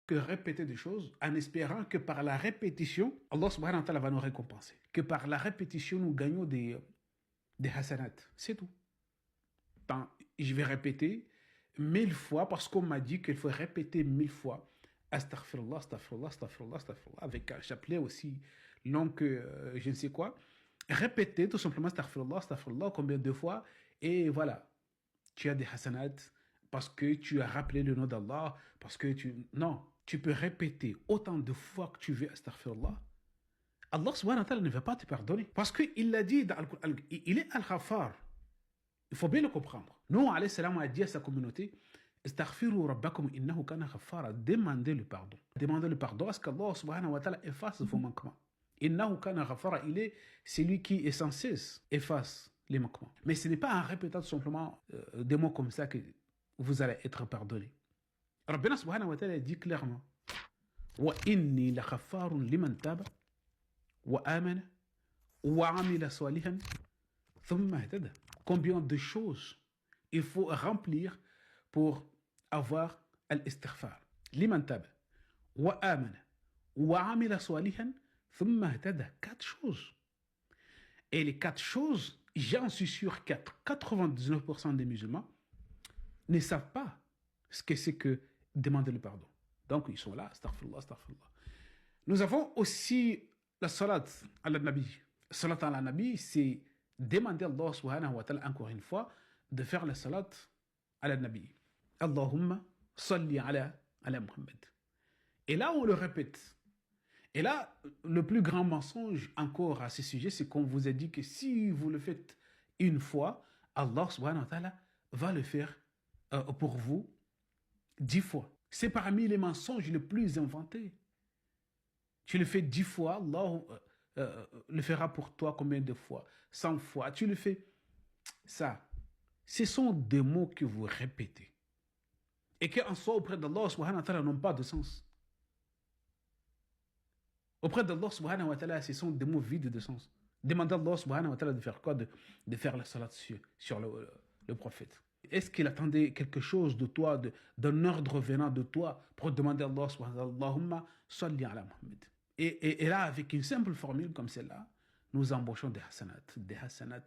que répéter des choses en espérant que par la répétition, Allah subhanahu wa ta'ala va nous récompenser. Que par la répétition, nous gagnons des hasanat. C'est tout. Je vais répéter 1000 fois parce qu'on m'a dit qu'il faut répéter 1000 fois. Astaghfirullah, astaghfirullah, astaghfirullah, astaghfirullah, avec un chapelet aussi long que je ne sais quoi. Répétez tout simplement astaghfirullah, astaghfirullah, combien de fois, et voilà. Tu as des hasanat parce que tu as rappelé le nom d'Allah, parce que non, tu peux répéter autant de fois que tu veux astaghfirullah. Allah subhanahu wa ta'ala ne va pas te pardonner. Parce qu'il l'a dit dans Al-Qur'an, il est Al-Ghaffar. Il faut bien le comprendre. Nous, alayhi salam, a dit à sa communauté, Astaghfiru rabbakum innahu kana ghaffara. Demandez le pardon. Demandez le pardon parce qu'Allah subhanahu wa ta'ala efface vos manquements. Innahu kana ghaffara. Il est celui qui est sans cesse efface les manquements. Mais ce n'est pas en répétant tout simplement des mots comme ça que vous allez être pardonné. Rabbina subhanahu wa ta'ala dit clairement, Wa inni la ghaffarun liman taba wa amana wa amila salihan thumma ihtada. Combien de choses il faut remplir pour avoir al-istighfar. Liman taba wa amana wa amila salihan thumma ihtada. 4 choses. Et les 4 choses, j'en suis sûr que 99% des musulmans ne savent pas ce que c'est que demander le pardon. Donc ils sont là, astaghfirullah, astaghfirullah. Nous avons aussi la salat à la nabi. Salat à la nabi, c'est demander à Allah subhanahu wa ta'ala encore une fois de faire la salat à la nabi. Allahumma salli ala Muhammad. Et là on le répète. Et là, le plus grand mensonge encore à ce sujet, c'est qu'on vous a dit que si vous le faites une fois, Allah subhanahu wa ta'ala va le faire pour vous 10 fois. C'est parmi les mensonges les plus inventés. Tu le fais 10 fois, Allah le fera pour toi combien de fois? 100 fois. Tu le fais. Ça, ce sont des mots que vous répétez. Et qu'en soi, auprès d'Allah subhanahu wa ta'ala, n'ont pas de sens. Auprès d'Allah subhanahu wa ta'ala, ce sont des mots vides de sens. Demandez à Allah subhanahu wa ta'ala de faire quoi? De faire la salat sur le prophète. Est-ce qu'il attendait quelque chose de toi, d'un ordre venant de toi pour demander à Allah subhanahu wa ta'ala, Allahumma salli ala Muhammad. Et là, avec une simple formule comme celle-là, nous embauchons des hasanat et des hasanat.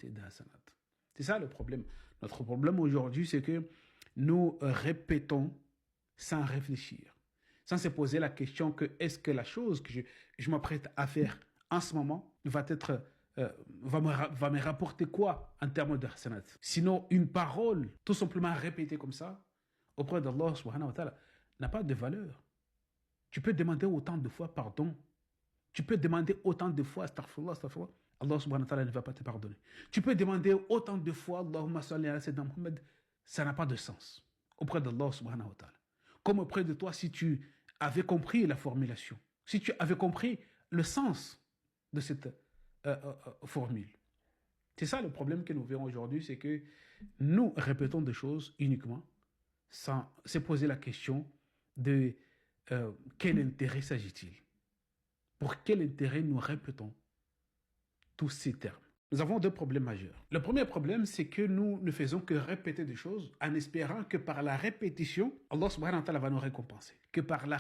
C'est ça le problème. Notre problème aujourd'hui, c'est que nous répétons sans réfléchir, sans se poser la question que est-ce que la chose que je m'apprête à faire en ce moment va me rapporter quoi en termes de hasanat. Sinon, une parole tout simplement répétée comme ça auprès d'Allah subhanahu wa ta'ala n'a pas de valeur. Tu peux demander autant de fois pardon. Tu peux demander autant de fois astaghfirullah, astaghfirullah. Allah subhanahu wa ta'ala ne va pas te pardonner. Tu peux demander autant de fois Allahumma salli ala sayyidina Muhammad. Ça n'a pas de sens auprès d'Allah subhanahu wa ta'ala. Comme auprès de toi si tu avais compris la formulation, si tu avais compris le sens de cette formule. C'est ça le problème que nous verrons aujourd'hui, c'est que nous répétons des choses uniquement sans se poser la question de quel intérêt s'agit-il? Pour quel intérêt nous répétons tous ces termes? Nous avons 2 problèmes majeurs. Le premier problème, c'est que nous ne faisons que répéter des choses en espérant que par la répétition, Allah subhanahu wa ta'ala va nous récompenser. Que par la